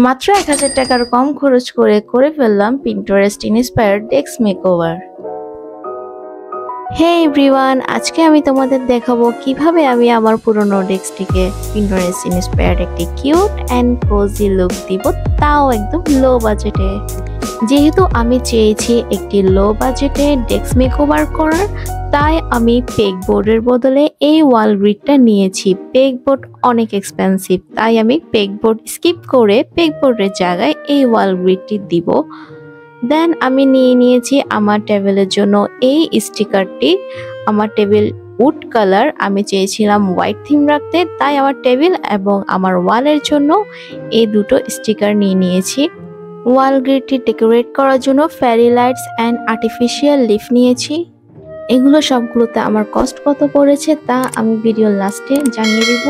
মাত্র ১,০০০ টাকার কম খরচ করে ফেললাম Pinterest inspired desk makeover. Hey everyone, আজকে আমি তোমাদের দেখাবো কিভাবে আমি আমার পুরনো ডেস্কটিকে Pinterest ইন্সপায়ার্ড একটি কিউট অ্যান্ড কোজি লুক দিব, তাও একদম লো বাজেটে। যেহেতু আমি চেয়েছি একটি লো বাজেটে ডেস্ক মেকওভার করার, তাই আমি পেগবোর্ডের বদলে এই ওয়াল গ্রিডটা নিয়েছি। পেগবোর্ড অনেক এক্সপেন্সিভ, তাই আমি পেগবোর্ড স্কিপ করে পেগবোর্ডের জায়গায় এই ওয়াল গ্রিডটি দিব। দেন আমি নিয়েছি আমার টেবিলের জন্য এই স্টিকারটি। আমার টেবিল উড কালার, আমি চেয়েছিলাম হোয়াইট থিম রাখতে, তাই আমার টেবিল এবং আমার ওয়ালের জন্য এই দুটো স্টিকার নিয়েছি। ওয়াল গ্রিডটি ডেকোরেট করার জন্য ফেরি লাইটস অ্যান্ড আর্টিফিশিয়াল লিফ নিয়েছি। এগুলো সবগুলোতে আমার কস্ট কত পড়েছে তা আমি ভিডিওর লাস্টে জানিয়ে দিব।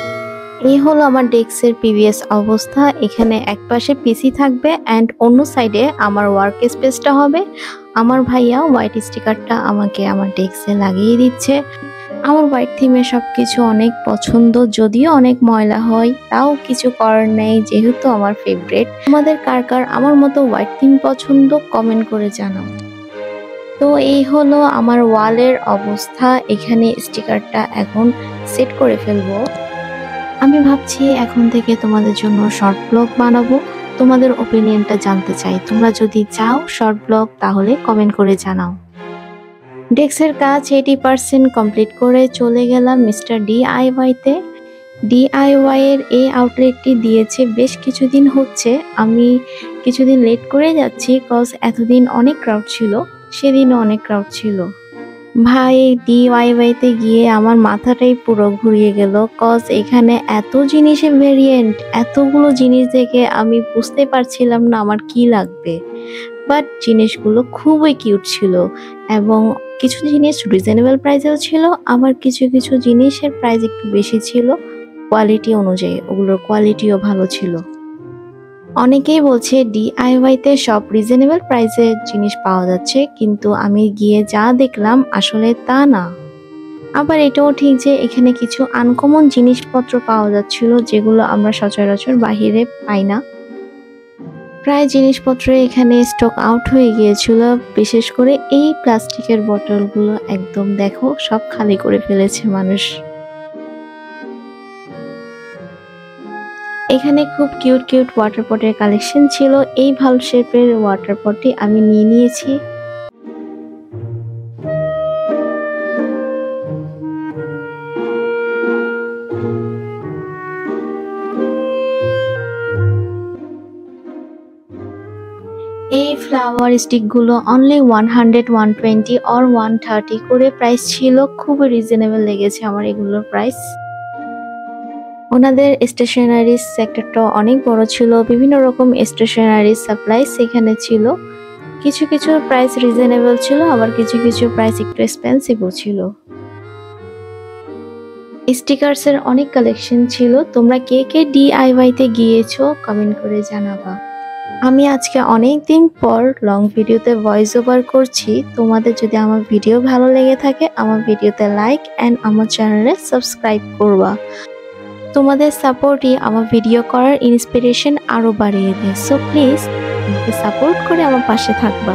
এই হলো আমার ডেস্কের প্রিভিয়াস অবস্থা। এখানে একপাশে পিসি থাকবে অ্যান্ড অন্য সাইডে আমার ওয়ার্ক স্পেসটা হবে। আমার ভাইয়া হোয়াইট স্টিকারটা আমাকে আমার ডেস্কে লাগিয়ে দিচ্ছে। আমার হোয়াইট থিমে সবকিছু অনেক পছন্দ, যদিও অনেক ময়লা হয়, তাও কিছু করার নেই, যেহেতু আমার ফেভারিট। তোমাদের কার কার আমার মতো হোয়াইট থিম পছন্দ কমেন্ট করে জানাও। তো এই হলো আমার ওয়ালের অবস্থা। এখানে স্টিকারটা এখন সেট করে ফেলবো। আমি ভাবছি এখন থেকে তোমাদের জন্য শর্ট ব্লগ বানাবো। তোমাদের ওপিনিয়নটা জানতে চাই। তোমরা যদি চাও শর্ট ব্লগ তাহলে কমেন্ট করে জানাও। ডেস্কের কাজ 80% কমপ্লিট করে চলে গেলাম মিস্টার DIY-তে। DIY এর এই আউটলেটটি দিয়েছে বেশ কিছুদিন হচ্ছে। আমি কিছুদিন লেট করে যাচ্ছি, কজ এতদিন অনেক ক্রাউড ছিল, সেদিনও অনেক ক্রাউড ছিল। ভাই, DIY-তে গিয়ে আমার মাথাটাই পুরো ঘুরিয়ে গেল, কজ এখানে এত জিনিসের ভেরিয়েন্ট, এতগুলো জিনিস দেখে আমি বুঝতে পারছিলাম না আমার কি লাগবে। বাট জিনিসগুলো খুবই কিউট ছিল এবং কিছু জিনিস রিজনেবল প্রাইসেও ছিল, আবার কিছু কিছু জিনিসের প্রাইস একটু বেশি ছিল কোয়ালিটি অনুযায়ী, ওগুলোর কোয়ালিটিও ভালো ছিল। অনেকেই বলছে DIY-তে সব রিজনেবল প্রাইসে জিনিস পাওয়া যাচ্ছে, কিন্তু আমি গিয়ে যা দেখলাম আসলে তা না। আবার এটাও ঠিক যে এখানে কিছু আনকমন জিনিসপত্র পাওয়া যাচ্ছিল, যেগুলো আমরা সচরাচর বাহিরে পাই না। প্রায় জিনিসপত্র এখানে স্টক আউট হয়ে গিয়েছিল, বিশেষ করে এই প্লাস্টিকের বোতলগুলো একদম দেখো সব খালি করে ফেলেছে মানুষ। এখানে খুব কিউট কিউট ওয়াটার পটের কালেকশন ছিল। এই ভাল শেপের ওয়াটার পটটি আমি নিয়েছি। এই ফ্লাওয়ার স্টিকগুলো অনলি 100, 120 অর 130 করে প্রাইস ছিল। খুবই রিজনেবল লেগেছে আমার এগুলোর প্রাইস। ওনাদের স্টেশনারি সেক্টরটা অনেক বড় ছিল, বিভিন্ন রকম স্টেশনারি সাপ্লাই সেখানে ছিল। কিছু কিছু প্রাইস রিজনেবল ছিল, আবার কিছু কিছু প্রাইস একটু এক্সপেন্সিভও ছিল। স্টিকারসের অনেক কালেকশন ছিল। তোমরা কে কে DIY-তে গিয়েছো কমেন্ট করে জানাবা। আমি আজকে অনেক দিন পর লং ভিডিওতে ভয়েস ওভার করছি। তোমাদের যদি আমার ভিডিও ভালো লেগে থাকে, আমার ভিডিওতে লাইক অ্যান্ড আমার চ্যানেলে সাবস্ক্রাইব করবা। তোমাদের সাপোর্টই আমার ভিডিও করার ইন্সপিরেশন আরো বাড়িয়ে দেয়। সো প্লিজ আমাকে সাপোর্ট করে আমার পাশে থাকবা।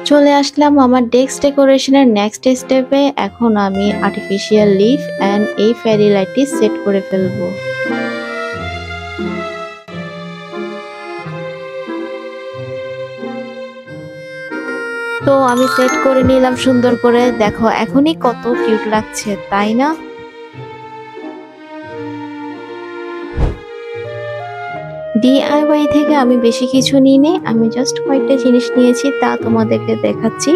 চলে আসলাম আমার ডেস্ক ডেকোরেশনের নেক্সট স্টেপে। এখন আমি আর্টিফিশিয়াল লিফ অ্যান্ড এই ফেরি লাইটটি সেট করে ফেলবো। তো আমি সেট করে নিলাম সুন্দর করে। দেখো এখনই কত কিউট লাগছে, তাই না? DIY থেকে আমি বেশি কিছু নিইনি, আমি জাস্ট কয়েকটা জিনিস নিয়েছি, তা তোমাদেরকে দেখাচ্ছি।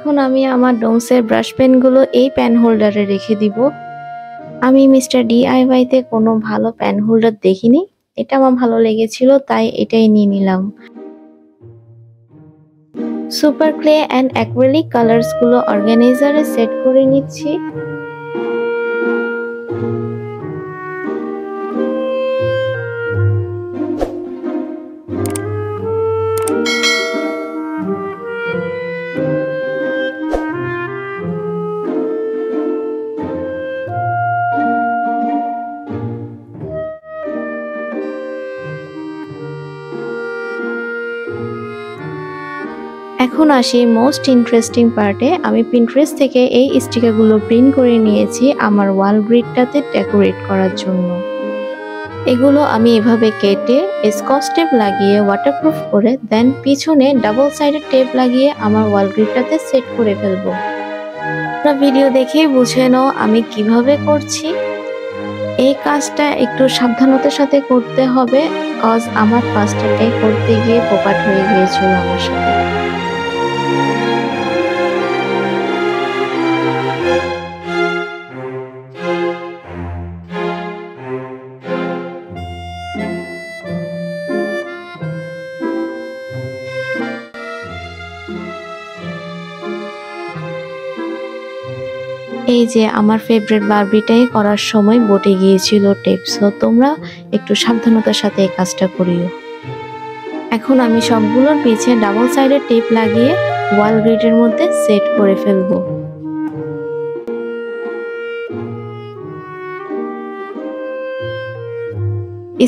এখন আমি আমার ডোমসের ব্রাশ পেনগুলো এই পেন হোল্ডারে রেখে দিব। আমি মিস্টার DIY তে কোনো ভালো পেন হোল্ডার দেখিনি, এটা আমার ভালো লেগেছিল তাই এটাই নিয়ে নিলাম। Super clay and acrylic colours গুলো অর্গানাইজারে সেট করে নিচ্ছি। এখন আসি মোস্ট ইন্টারেস্টিং পার্টে। আমি পিন্টারেস্ট থেকে এই স্টিকারগুলো প্রিন্ট করে নিয়েছি আমার ওয়াল গ্রিডটাতে ডেকোরেট করার জন্য। এগুলো আমি এভাবে কেটে স্কচ টেপ লাগিয়ে ওয়াটারপ্রুফ করে দেন পিছনে ডাবল সাইডেড টেপ লাগিয়ে আমার ওয়াল গ্রিডটাতে সেট করে ফেলবো। তোমরা ভিডিও দেখেই বুঝে নাও আমি কিভাবে করছি। এই কাজটা একটু সাবধানতার সাথে করতে হবে, কজ আমার ফার্স্ট এটাই করতে গিয়ে পোকাট হয়ে গিয়েছিল আমার সাথে। এই যে আমার ফেভারিট বারবিটাই করার সময় বটে গিয়েছিল টেপ, সো তোমরা একটু সাবধানতার সাথে এই কাজটা করিও। এখন আমি সবগুলোর পিছে ডাবল সাইডের টেপ লাগিয়ে ওয়াল গ্রিডের মধ্যে সেট করে ফেলবো।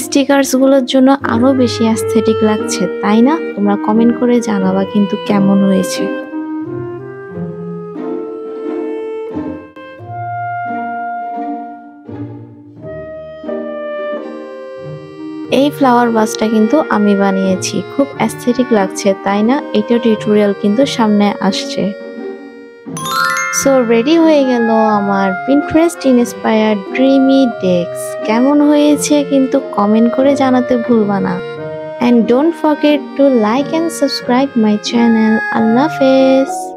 স্টিকারস গুলোর জন্য আরো বেশি অ্যাস্থেটিক লাগছে তাই না? তোমরা কমেন্ট করে জানাবা কিন্তু কেমন হয়েছে। এই ফ্লাওয়ার ভাসটা কিন্তু আমি বানিয়েছি, খুব অ্যাস্থেটিক লাগছে তাই না? এটা টিউটোরিয়াল কিন্তু সামনে আসছে। সো রেডি হয়ে গেল আমার পিন্টারেস্ট ইন্সপায়ার্ড ড্রিমি ডেস্ক। কেমন হয়েছে কিন্তু কমেন্ট করে জানাতে ভুলবা না। And don't forget to like and subscribe my channel. Allah Hafiz.